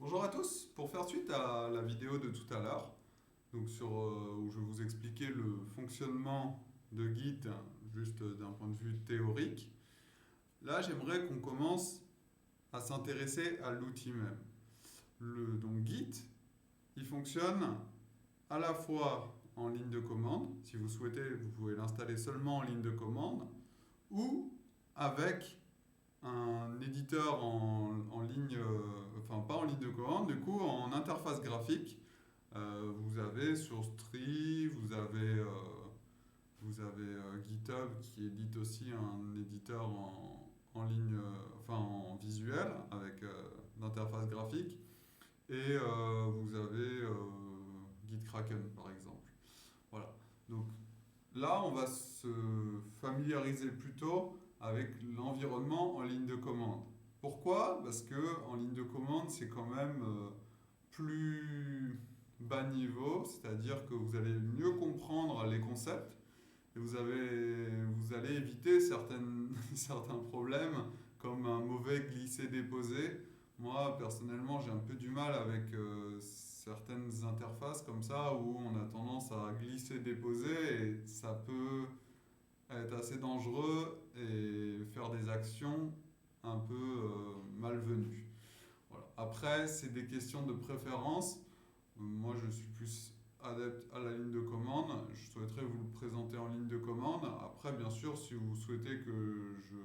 Bonjour à tous, pour faire suite à la vidéo de tout à l'heure, où je vous expliquais le fonctionnement de Git juste d'un point de vue théorique, là j'aimerais qu'on commence à s'intéresser à l'outil même. Donc Git, il fonctionne à la fois en ligne de commande, si vous souhaitez vous pouvez l'installer seulement en ligne de commande, ou avec un éditeur en ligne, enfin pas en ligne de commande, du coup en interface graphique. Vous avez SourceTree, vous avez GitHub qui édite aussi un éditeur en ligne, enfin en visuel avec l'interface graphique. Et vous avez GitKraken par exemple. Voilà. Donc là, on va se familiariser plutôt avec l'environnement en ligne de commande. Pourquoi? Parce que en ligne de commande, c'est quand même plus bas niveau, c'est-à-dire que vous allez mieux comprendre les concepts et vous allez éviter certains problèmes comme un mauvais glisser-déposer. Moi, personnellement, j'ai un peu du mal avec certaines interfaces comme ça où on a tendance à glisser-déposer et ça peut être assez dangereux et faire des actions un peu malvenues. Voilà. Après, c'est des questions de préférence. Moi, je suis plus adepte à la ligne de commande. Je souhaiterais vous le présenter en ligne de commande. Après, bien sûr, si vous souhaitez que je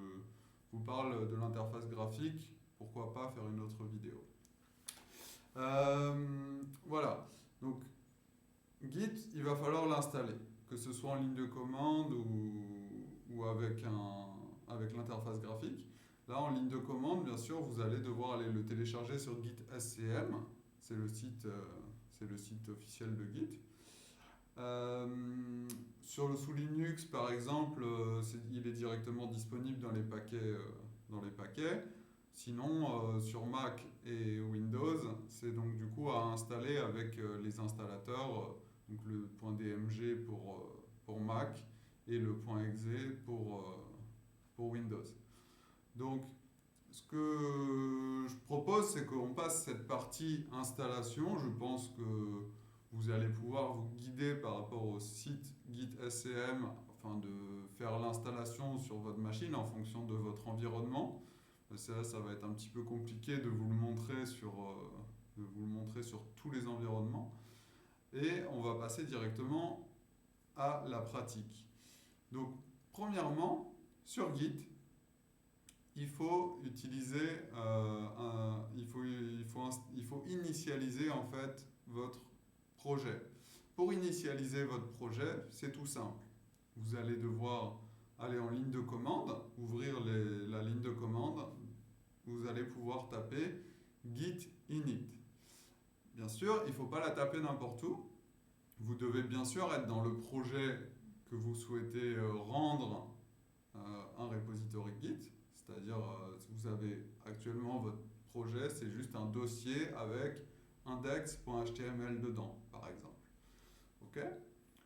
vous parle de l'interface graphique, pourquoi pas faire une autre vidéo. Voilà. Donc, Git, il va falloir l'installer, que ce soit en ligne de commande ou avec l'interface graphique. Là, en ligne de commande, bien sûr, vous allez devoir aller le télécharger sur Git SCM. C'est le site officiel de Git. Sous Linux, par exemple, il est directement disponible dans les paquets. Sinon, sur Mac et Windows, c'est donc du coup à installer avec les installateurs, donc le .dmg pour Mac et le .exe pour Windows. Donc, ce que je propose, c'est qu'on passe cette partie installation. Je pense que vous allez pouvoir vous guider par rapport au site Git SCM afin de faire l'installation sur votre machine en fonction de votre environnement. Ça va être un petit peu compliqué de vous le montrer sur tous les environnements. Et on va passer directement à la pratique. Donc, premièrement, sur Git, il faut initialiser en fait votre projet. Pour initialiser votre projet, c'est tout simple. Vous allez devoir aller en ligne de commande, ouvrir la ligne de commande. Vous allez pouvoir taper git init. Bien sûr, il ne faut pas la taper n'importe où. Vous devez bien sûr être dans le projet que vous souhaitez rendre un repository Git. C'est-à-dire, vous avez actuellement votre projet, c'est juste un dossier avec index.html dedans, par exemple. OK?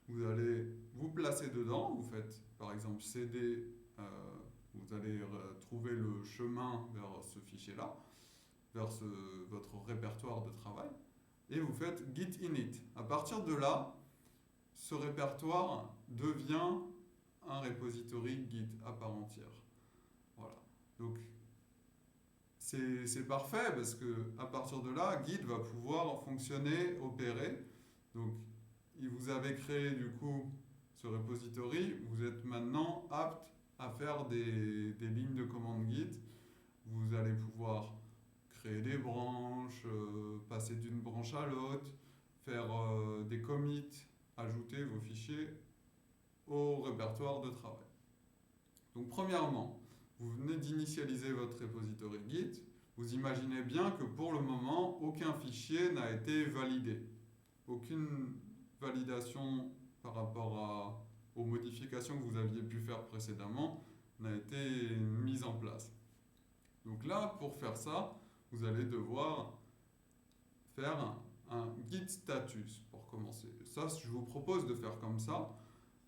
Vous allez vous placer dedans, vous faites par exemple cd, vous allez trouver le chemin vers ce fichier-là, vers votre répertoire de travail, et vous faites git init. À partir de là, ce répertoire devient un repository Git à part entière. Voilà. Donc, c'est parfait parce que à partir de là, Git va pouvoir fonctionner, opérer. Donc, vous avez créé du coup ce repository, vous êtes maintenant apte à faire des lignes de commande Git. Vous allez pouvoir créer des branches, passer d'une branche à l'autre, faire des commits, ajouter vos fichiers au répertoire de travail. Donc, premièrement, vous venez d'initialiser votre repository Git. Vous imaginez bien que pour le moment, aucun fichier n'a été validé. Aucune validation par rapport aux modifications que vous aviez pu faire précédemment n'a été mise en place. Donc là, pour faire ça, vous allez devoir faire un git status pour commencer. Ça, je vous propose de faire comme ça.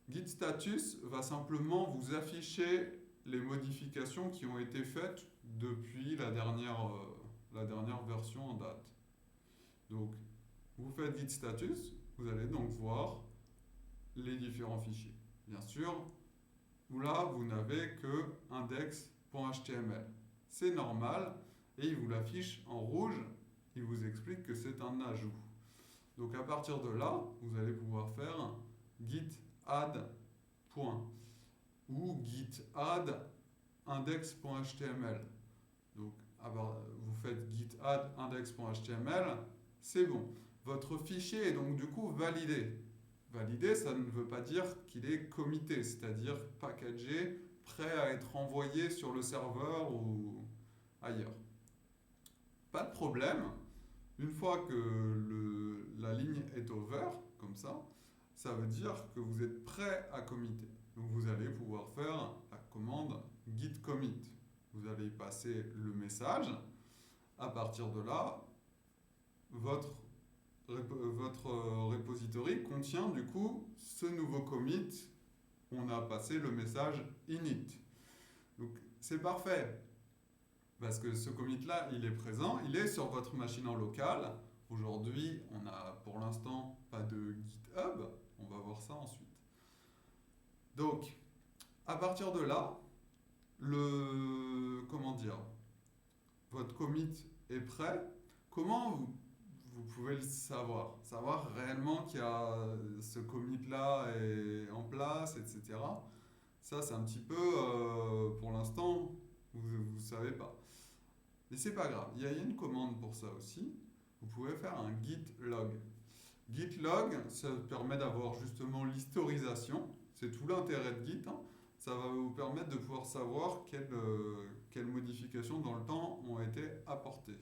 Git status va simplement vous afficher les modifications qui ont été faites depuis la dernière version en date. Donc, vous faites git status, vous allez donc voir les différents fichiers. Bien sûr, là, vous n'avez que index.html. C'est normal, et il vous l'affiche en rouge, il vous explique que c'est un ajout. Donc à partir de là, vous allez pouvoir faire git add point ou git add index.html. Donc vous faites git add index.html, c'est bon. Votre fichier est donc du coup validé. Validé, ça ne veut pas dire qu'il est commité, c'est-à-dire packagé, prêt à être envoyé sur le serveur ou ailleurs. Pas de problème. Une fois que la ligne est over, comme ça veut dire que vous êtes prêt à commiter. Donc vous allez pouvoir faire la commande git commit. Vous allez y passer le message. À partir de là, votre repository contient du coup ce nouveau commit. On a passé le message init. Donc c'est parfait. Parce que ce commit-là, il est présent, il est sur votre machine en local. Aujourd'hui, on n'a pour l'instant pas de GitHub. On va voir ça ensuite. Donc, à partir de là, votre commit est prêt. Comment vous pouvez le savoir? Savoir réellement qu'il y a ce commit-là est en place, etc. Ça, c'est un petit peu, pour l'instant, vous ne savez pas. Mais c'est pas grave, il y a une commande pour ça aussi. Vous pouvez faire un git log. Git log, ça permet d'avoir justement l'historisation. C'est tout l'intérêt de Git. Ça va vous permettre de pouvoir savoir quelles modifications dans le temps ont été apportées.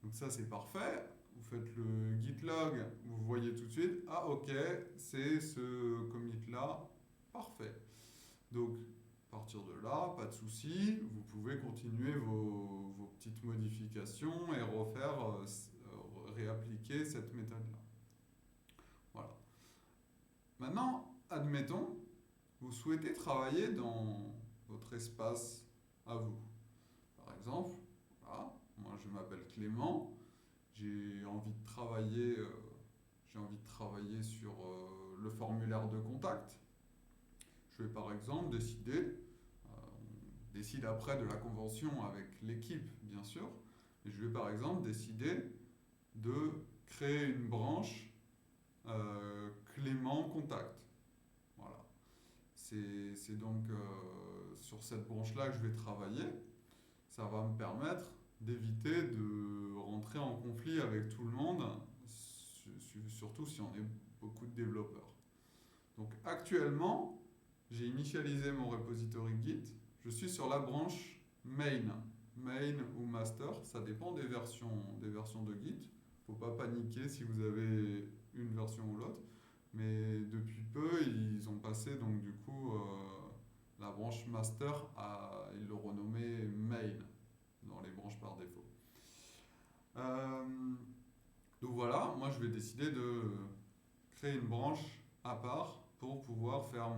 Donc ça, c'est parfait. Vous faites le git log, vous voyez tout de suite, ah ok, c'est ce commit-là, parfait. Donc, à partir de là, pas de souci, vous pouvez continuer vos petites modifications et réappliquer cette méthode-là. Voilà. Maintenant, admettons, vous souhaitez travailler dans votre espace à vous. Par exemple, voilà, moi je m'appelle Clément, j'ai envie de travailler sur le formulaire de contact. Je vais par exemple décider, on décide après de la convention avec l'équipe bien sûr, mais je vais par exemple décider de créer une branche Clément Contact. Voilà. C'est donc sur cette branche-là que je vais travailler. Ça va me permettre d'éviter de rentrer en conflit avec tout le monde, surtout si on est beaucoup de développeurs. Donc actuellement, j'ai initialisé mon repository Git. Je suis sur la branche main. Main ou master, ça dépend des versions de Git. Faut pas paniquer si vous avez une version ou l'autre. Mais depuis peu, ils ont passé donc du coup la branche master ils l'ont renommée main dans les branches par défaut. Donc voilà, moi je vais décider de créer une branche à part pour pouvoir faire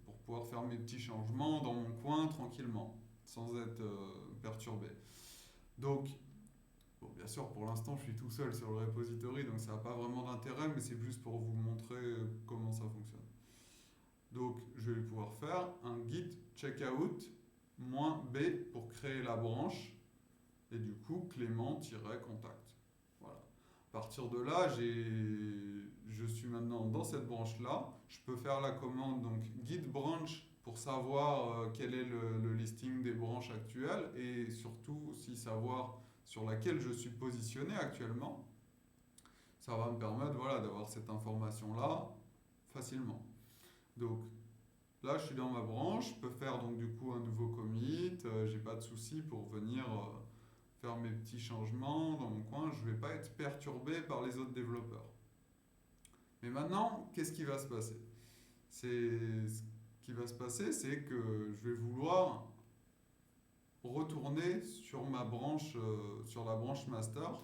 pour pouvoir faire mes petits changements dans mon coin tranquillement, sans être perturbé. Donc, bon, bien sûr, pour l'instant, je suis tout seul sur le repository, donc ça n'a pas vraiment d'intérêt, mais c'est juste pour vous montrer comment ça fonctionne. Donc, je vais pouvoir faire un git checkout -b pour créer la branche, et du coup, Clément-contact. Voilà. À partir de là, je suis maintenant dans cette branche-là. Je peux faire la commande donc git branch pour savoir quel est le listing des branches actuelles et surtout aussi savoir sur laquelle je suis positionné actuellement. Ça va me permettre d'avoir cette information-là facilement. Donc là, je suis dans ma branche. Je peux faire donc du coup un nouveau commit. J'ai pas de souci pour venir faire mes petits changements dans mon coin. Je ne vais pas être perturbé par les autres développeurs. Mais maintenant, qu'est-ce qui va se passer? Ce qui va se passer, c'est que je vais vouloir retourner sur ma branche, sur la branche master,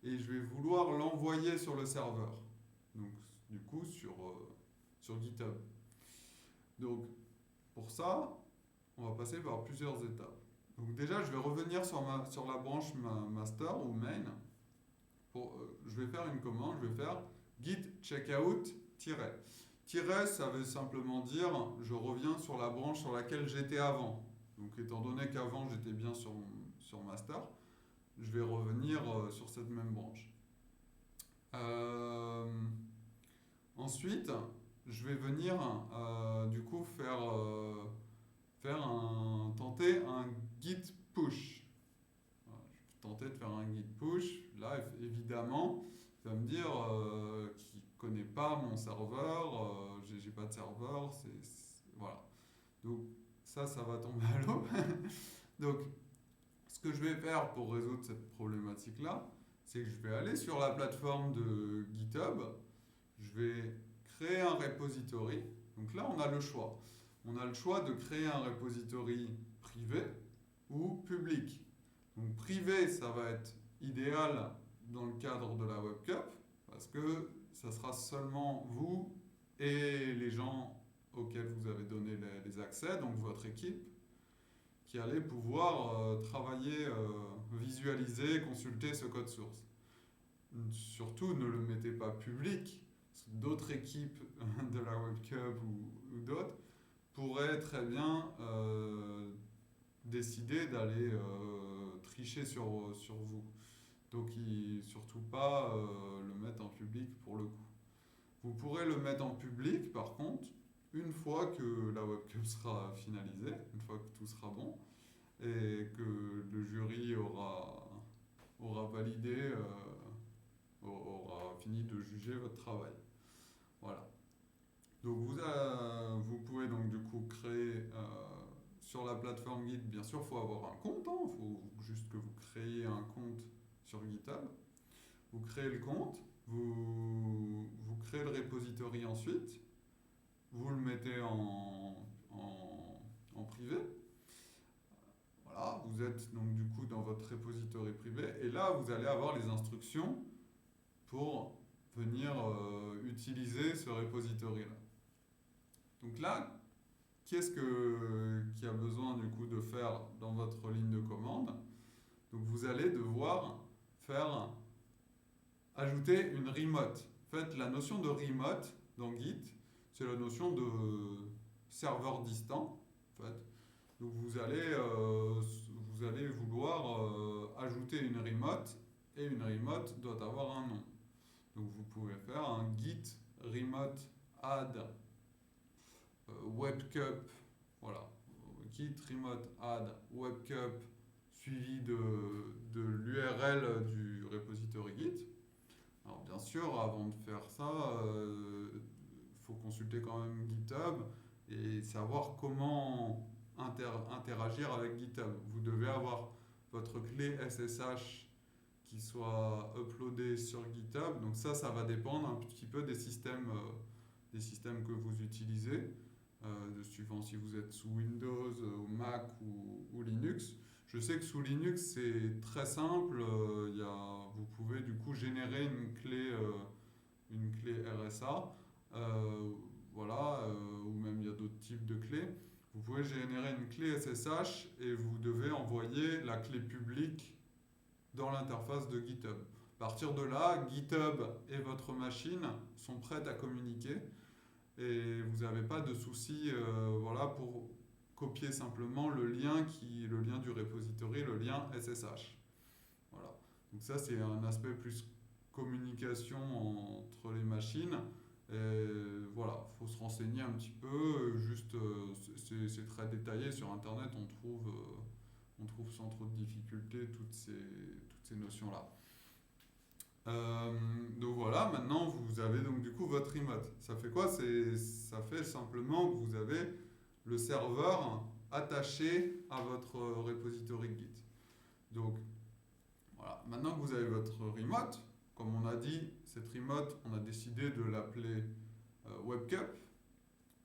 et je vais vouloir l'envoyer sur le serveur. Donc, du coup, sur GitHub. Donc, pour ça, on va passer par plusieurs étapes. Donc déjà, je vais revenir sur la branche master ou main. Je vais faire une commande, je vais faire git checkout tiret. Tiret, ça veut simplement dire je reviens sur la branche sur laquelle j'étais avant. Donc étant donné qu'avant j'étais bien sur master, je vais revenir sur cette même branche. Ensuite, je vais venir du coup tenter un git push. Voilà, je vais tenter de faire un git push. Là, évidemment, il va me dire qu'il ne connaît pas mon serveur, j'ai pas de serveur, voilà. Donc ça va tomber à l'eau. Donc, ce que je vais faire pour résoudre cette problématique-là, c'est que je vais aller sur la plateforme de GitHub, je vais créer un repository. Donc là, on a le choix. On a le choix de créer un repository privé ou public. Donc privé, ça va être idéal dans le cadre de la Web Cup, parce que ça sera seulement vous et les gens auxquels vous avez donné les accès, donc votre équipe, qui allez pouvoir travailler, visualiser, consulter ce code source. Surtout, ne le mettez pas public. D'autres équipes de la Web Cup ou d'autres pourraient très bien décider d'aller tricher sur vous. Donc, surtout pas le mettre en public pour le coup. Vous pourrez le mettre en public, par contre, une fois que la Web Cup sera finalisée, une fois que tout sera bon, et que le jury aura validé, aura fini de juger votre travail. Voilà. Donc vous pouvez donc du coup créer sur la plateforme Git, bien sûr, il faut avoir un compte, il faut juste que vous créez un compte sur GitHub. Vous créez le compte, vous créez le repository ensuite, vous le mettez en privé. Voilà, vous êtes donc du coup dans votre repository privé et là vous allez avoir les instructions pour venir utiliser ce repository-là. Donc là, qu'est-ce qu'il y a besoin du coup de faire dans votre ligne de commande? Donc vous allez devoir ajouter une remote. En fait, la notion de remote dans Git, c'est la notion de serveur distant. En fait. Donc vous allez vouloir ajouter une remote et une remote doit avoir un nom. Donc vous pouvez faire un git remote add webcup, voilà, git remote add webcup suivi de l'URL du repository Git. Alors bien sûr, avant de faire ça, faut consulter quand même GitHub et savoir comment interagir avec GitHub. Vous devez avoir votre clé SSH qui soit uploadée sur GitHub. Donc ça va dépendre un petit peu des systèmes que vous utilisez, suivant si vous êtes sous Windows, ou Mac ou Linux. Je sais que sous Linux, c'est très simple. Vous pouvez du coup générer une clé RSA. Voilà, ou même il y a d'autres types de clés. Vous pouvez générer une clé SSH et vous devez envoyer la clé publique dans l'interface de GitHub. À partir de là, GitHub et votre machine sont prêtes à communiquer et vous n'avez pas de souci voilà, pour copier simplement le lien du repository, le lien SSH. Voilà. Donc ça, c'est un aspect plus communication entre les machines. Et voilà, il faut se renseigner un petit peu. Juste, c'est très détaillé sur Internet. On trouve sans trop de difficultés toutes ces notions-là. Donc voilà, maintenant vous avez donc du coup votre remote. Ça fait quoi? Ça fait simplement que vous avez le serveur attaché à votre repository Git. Donc voilà, maintenant que vous avez votre remote, comme on a dit, cette remote, on a décidé de l'appeler webcup.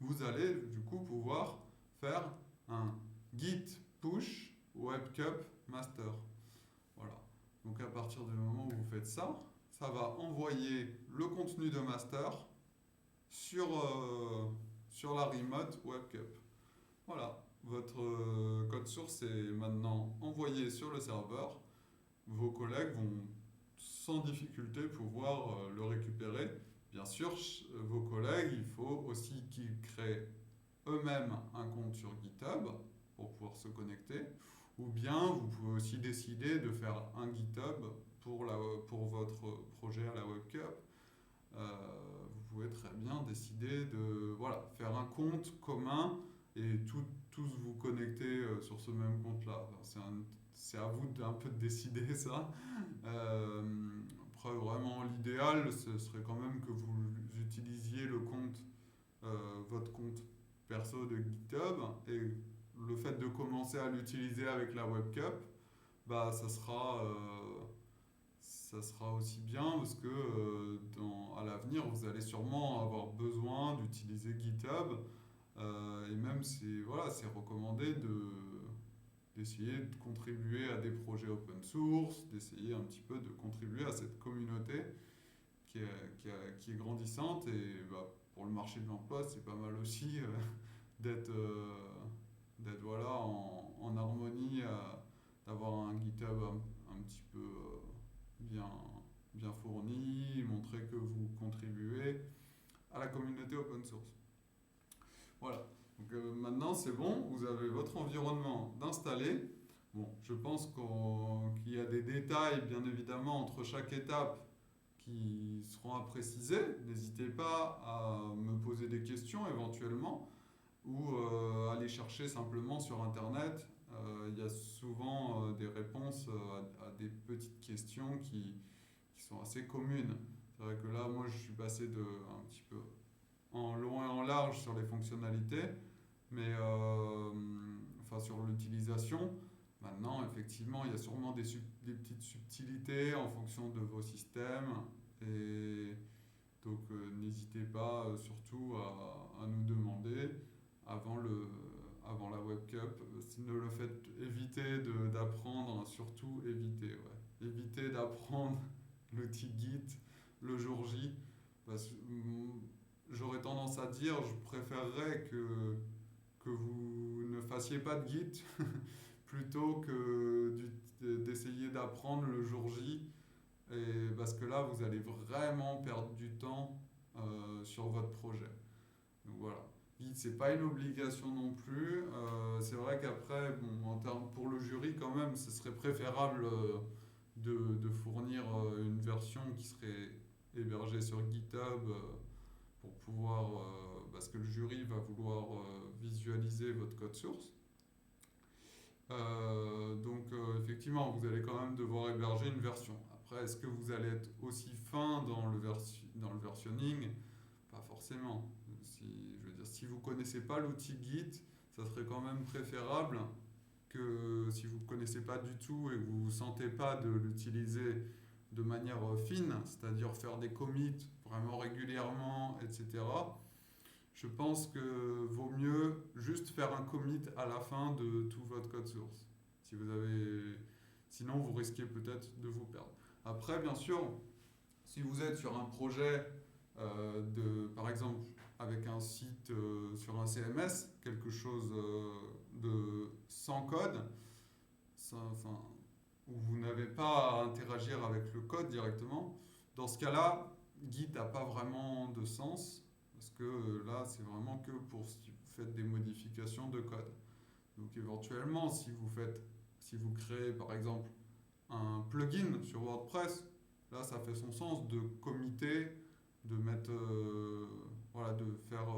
Vous allez du coup pouvoir faire un git push webcup master. Voilà. Donc à partir du moment où vous faites ça, ça va envoyer le contenu de master sur la remote webcup. Voilà. votre code source est maintenant envoyé sur le serveur. Vos collègues vont sans difficulté pouvoir le récupérer. Bien sûr, vos collègues, il faut aussi qu'ils créent eux-mêmes un compte sur GitHub pour pouvoir se connecter. Ou bien vous pouvez aussi décider de faire un GitHub pour votre projet à la Web Cup. Vous pouvez très bien décider de faire un compte commun et tous vous connecter sur ce même compte-là. C'est à vous d'un peu de décider ça. Après, vraiment, l'idéal, ce serait quand même que vous utilisiez votre compte perso de GitHub, et le fait de commencer à l'utiliser avec la WebCup, bah, ça sera aussi bien parce que à l'avenir, vous allez sûrement avoir besoin d'utiliser GitHub. Et même, c'est recommandé d'essayer de contribuer à des projets open source, d'essayer un petit peu de contribuer à cette communauté qui est grandissante. Et bah, pour le marché de l'emploi, c'est pas mal aussi d'être en harmonie, d'avoir un GitHub un petit peu bien, bien fourni, montrer que vous contribuez à la communauté open source. Voilà. Donc maintenant c'est bon, vous avez votre environnement d'installer. Bon, je pense qu'il y a des détails bien évidemment entre chaque étape qui seront à préciser. N'hésitez pas à me poser des questions éventuellement ou aller chercher simplement sur internet. Il y a souvent des réponses à des petites questions qui sont assez communes. C'est vrai que là, moi, je suis passé un petit peu en long et en large sur les fonctionnalités, mais enfin sur l'utilisation. Maintenant, effectivement, il y a sûrement des petites subtilités en fonction de vos systèmes, et donc n'hésitez pas surtout à nous demander avant, avant la Web Cup. Ne le faites, évitez d'apprendre, surtout évitez, ouais. Évitez d'apprendre l'outil Git le jour J, parce que j'aurais tendance à dire, je préférerais que vous ne fassiez pas de Git plutôt que d'essayer d'apprendre le jour J, parce que là, vous allez vraiment perdre du temps sur votre projet. Donc voilà. Git, c'est pas une obligation non plus. C'est vrai qu'après, bon, pour le jury, quand même, ce serait préférable de fournir une version qui serait hébergée sur GitHub pour pouvoir, parce que le jury va vouloir visualiser votre code source. Donc effectivement, vous allez quand même devoir héberger une version. Après, est-ce que vous allez être aussi fin dans le versionning? Pas forcément. Je veux dire, si vous ne connaissez pas l'outil Git, ça serait quand même préférable que si vous ne connaissez pas du tout et que vous ne vous sentez pas de l'utiliser de manière fine, c'est-à-dire faire des commits vraiment régulièrement, etc. Je pense que vaut mieux juste faire un commit à la fin de tout votre code source. Sinon, vous risquez peut-être de vous perdre. Après, bien sûr, si vous êtes sur un projet, par exemple, avec un site sur un CMS, quelque chose sans code, où vous n'avez pas à interagir avec le code directement, dans ce cas-là, Git n'a pas vraiment de sens, parce que là, c'est vraiment que pour si vous faites des modifications de code. Donc éventuellement, si vous créez par exemple un plugin sur WordPress, là, ça fait son sens de committer, de mettre, de faire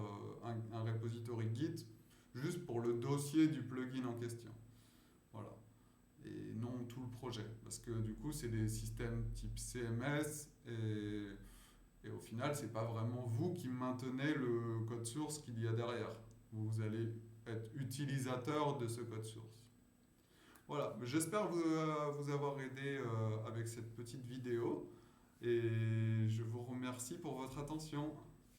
un repository Git juste pour le dossier du plugin en question. Voilà. Et non tout le projet. Parce que du coup, c'est des systèmes type CMS et au final, c'est pas vraiment vous qui maintenez le code source qu'il y a derrière. Vous allez être utilisateur de ce code source. Voilà, j'espère vous avoir aidé avec cette petite vidéo et je vous remercie pour votre attention.